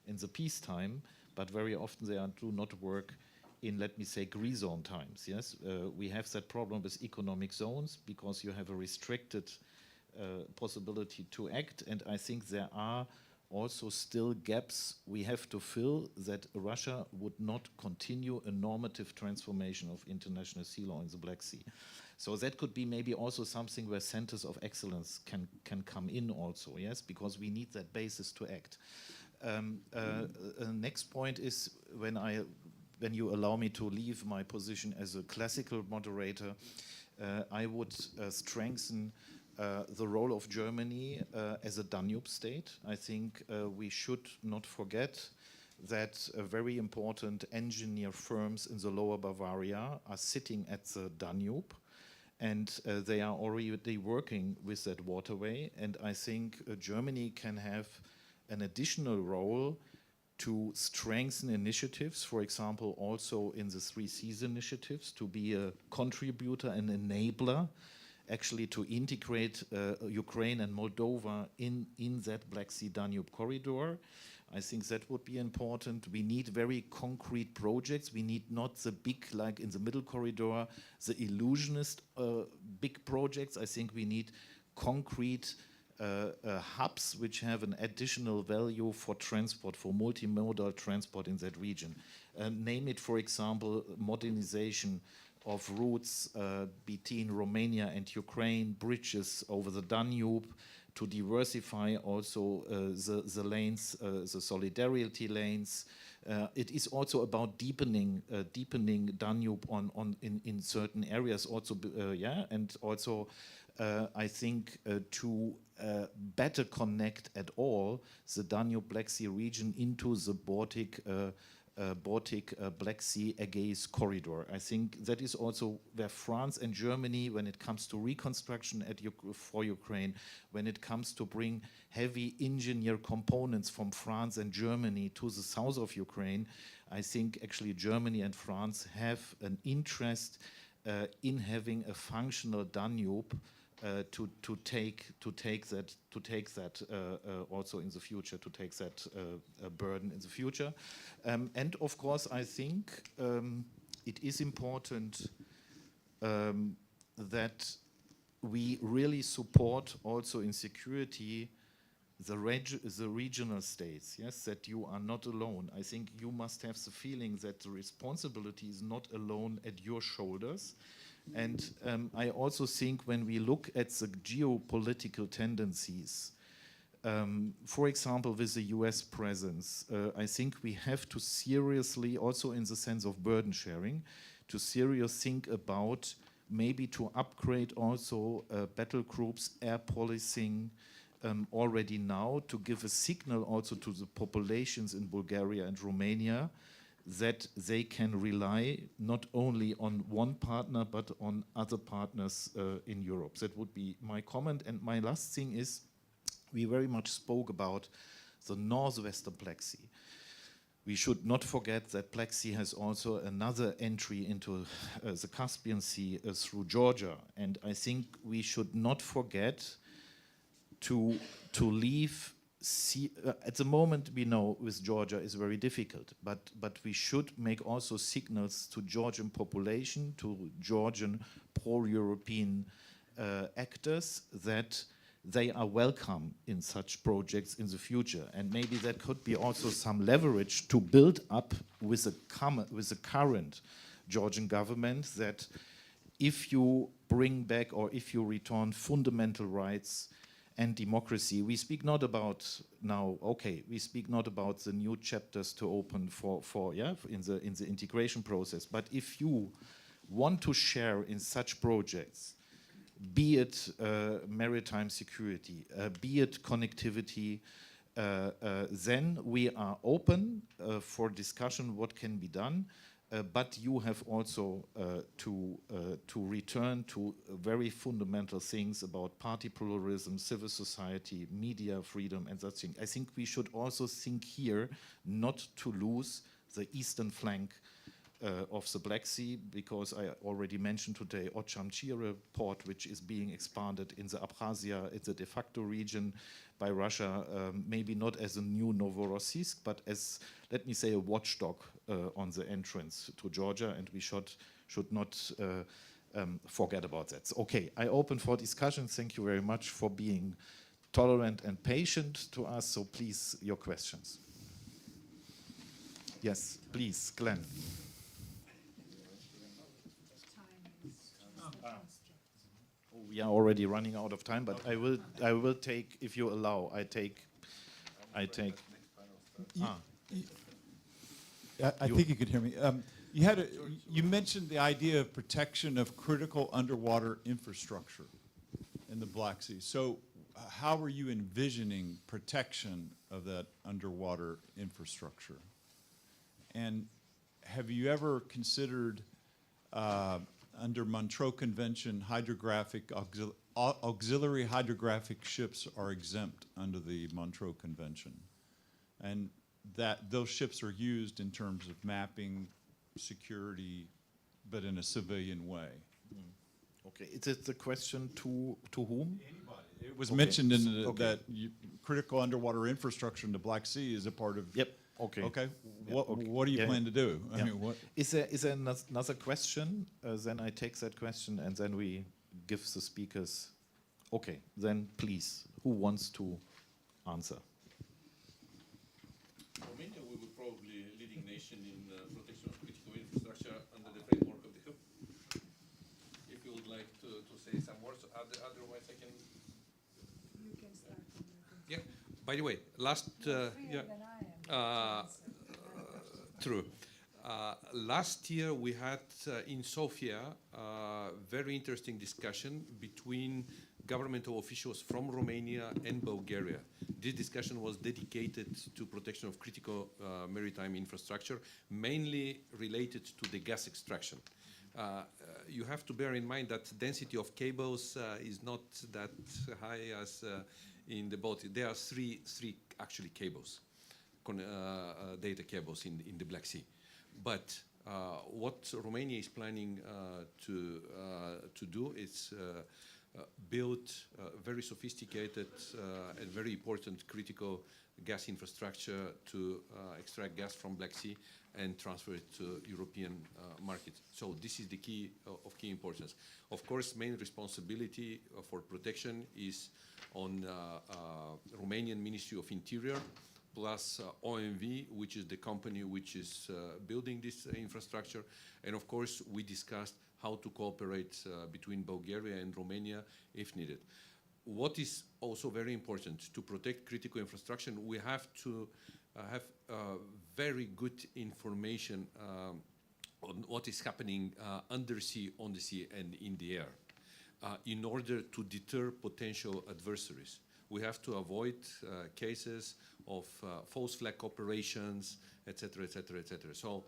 in the peacetime, but very often they do not work in, let me say, gray zone times. Yes, we have that problem with economic zones because you have a restricted possibility to act, and I think there are also still gaps we have to fill, that Russia would not continue a normative transformation of international sea law in the Black Sea. So that could be maybe also something where centers of excellence can come in also, yes, because we need that basis to act. Next point is, when you allow me to leave my position as a classical moderator, I would strengthen the role of Germany as a Danube state. I think we should not forget that very important engineer firms in the lower Bavaria are sitting at the Danube, and they are already working with that waterway. And I think Germany can have an additional role to strengthen initiatives, for example, also in the 3 Seas initiatives, to be a contributor and enabler, actually to integrate Ukraine and Moldova in that Black Sea Danube corridor. I think that would be important. We need very concrete projects. We need not the big, like in the middle corridor, the illusionist big projects. I think we need concrete hubs which have an additional value for transport, for multimodal transport in that region. Name it, for example, modernization of routes between Romania and Ukraine, bridges over the Danube, to diversify also the lanes, the solidarity lanes. It is also about deepening Danube in certain areas also, and also I think to better connect at all the Danube Black Sea region into the Baltic Baltic, Black Sea, Aegean corridor. I think that is also where France and Germany, when it comes to reconstruction for Ukraine, when it comes to bring heavy engineer components from France and Germany to the south of Ukraine, I think actually Germany and France have an interest in having a functional Danube to take that also in the future, to take that burden in the future. And of course, I think it is important that we really support also in security the regional states, yes, that you are not alone. I think you must have the feeling that the responsibility is not alone at your shoulders. And I also think when we look at the geopolitical tendencies, for example, with the US presence, I think we have to seriously, also in the sense of burden sharing, to seriously think about maybe to upgrade also battle groups, air policing already now, to give a signal also to the populations in Bulgaria and Romania that they can rely not only on one partner but on other partners in Europe. That would be my comment. And my last thing is, we very much spoke about the northwestern Black Sea. We should not forget that Black Sea has also another entry into the Caspian Sea through Georgia. And I think we should not forget to leave at the moment, we know with Georgia is very difficult, but we should make also signals to Georgian population, to Georgian pro-European actors that they are welcome in such projects in the future. And maybe there could be also some leverage to build up with the current Georgian government, that if you bring back or if you return fundamental rights and democracy, we speak not about now, okay, we speak not about the new chapters to open in the integration process, but if you want to share in such projects, be it maritime security, be it connectivity, then we are open for discussion what can be done. But you have also to return to very fundamental things about party pluralism, civil society, media freedom, and such things. I think we should also think here not to lose the eastern flank of the Black Sea, because I already mentioned today Ochamchire port, which is being expanded in the Abkhazia. It's a de facto region by Russia, maybe not as a new Novorossiysk, but as, let me say, a watchdog on the entrance to Georgia, and we should not forget about that. Okay, I open for discussion. Thank you very much for being tolerant and patient to us. So please, your questions. Yes, please, Glenn. We are already running out of time, but I will take, if you allow, I take. I think you could hear me. You mentioned the idea of protection of critical underwater infrastructure in the Black Sea. So how are you envisioning protection of that underwater infrastructure? And have you ever considered under Montreux Convention, auxiliary hydrographic ships are exempt under the Montreux Convention, and that those ships are used in terms of mapping, security, but in a civilian way? Okay, is it the question to whom? Anybody. It was mentioned in that critical underwater infrastructure in the Black Sea is a part of. Yep. Okay. Okay. What do you plan to do? I mean, what? Is there another question? Then I take that question, and then we give the speakers. Okay. Then please, who wants to answer? Romania will be probably leading nation in protection of critical infrastructure under the framework of the hub. If you would like to say some words, otherwise I can. You can start. Yeah. By the way, last true. Last year we had in Sofia very interesting discussion between governmental officials from Romania and Bulgaria. This discussion was dedicated to protection of critical maritime infrastructure, mainly related to the gas extraction. You have to bear in mind that density of cables is not that high as in the Baltic. There are three actually cables, data cables in the Black Sea. But what Romania is planning to do is build very sophisticated and very important critical gas infrastructure to extract gas from Black Sea and transfer it to European markets. So this is the key of key importance. Of course, main responsibility for protection is on Romanian Ministry of Interior, plus OMV, which is the company which is building this infrastructure. And of course, we discussed how to cooperate between Bulgaria and Romania if needed. What is also very important to protect critical infrastructure, we have to have very good information on what is happening undersea, on the sea, and in the air in order to deter potential adversaries. We have to avoid cases of false flag operations, etc., etc., etc. So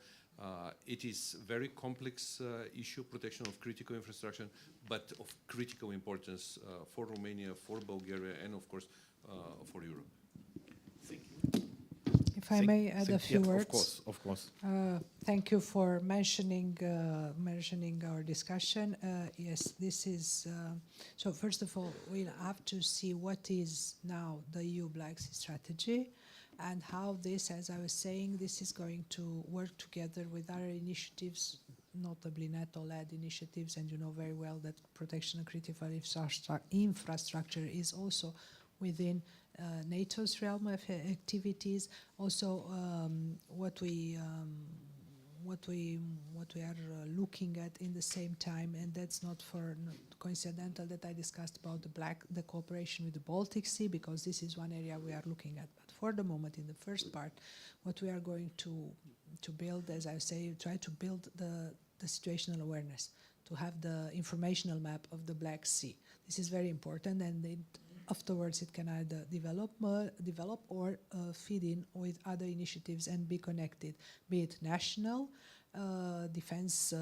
it is very complex issue, protection of critical infrastructure, but of critical importance for Romania, for Bulgaria, and of course for Europe. Thank you. If I may add a few words. Of course. Thank you for mentioning our discussion. Yes, this is, so first of all, we'll have to see what is now the EU Black Sea strategy and how this, as I was saying, this is going to work together with other initiatives, notably NATO-led initiatives, and you know very well that protection of critical infrastructure is also within NATO's realm of activities. Also, what we are looking at in the same time, and that's not coincidental that I discussed about the cooperation with the Baltic Sea, because this is one area we are looking at. But for the moment, in the first part, what we are going to build, as I say, try to build the situational awareness, to have the informational map of the Black Sea. This is very important, and afterwards it can either develop or feed in with other initiatives and be connected, be it national defense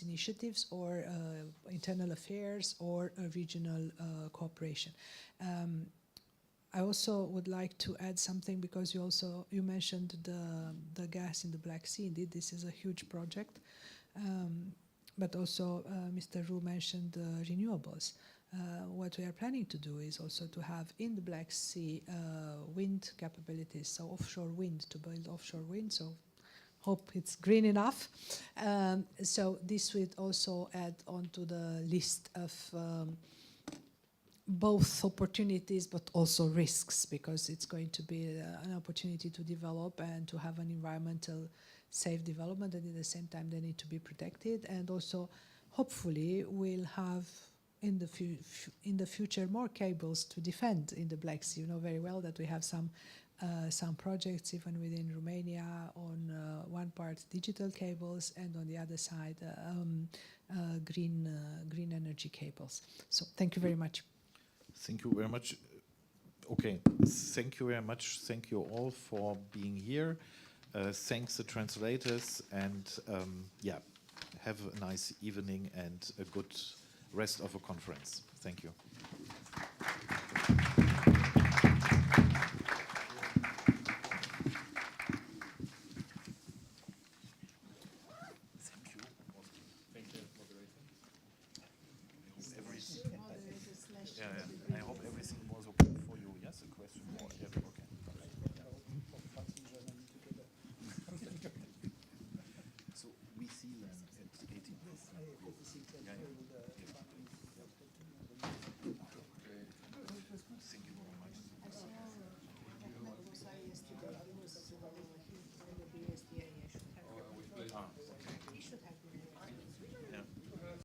initiatives or internal affairs or regional cooperation. I also would like to add something, because you mentioned the gas in the Black Sea. Indeed, this is a huge project, but also Mr. ROUX mentioned renewables. What we are planning to do is also to have in the Black Sea wind capabilities, so offshore wind, to build offshore wind, so hope it's green enough. So this would also add onto the list of both opportunities but also risks, because it's going to be an opportunity to develop and to have an environmental safe development, and at the same time they need to be protected. And also hopefully we'll have in the future more cables to defend in the Black Sea. You know very well that we have some projects even within Romania on one part digital cables and on the other side green energy cables. So thank you very much. Thank you very much. Okay, thank you very much. Thank you all for being here. Thanks the translators, and yeah, have a nice evening and a good rest of a conference. Thank you.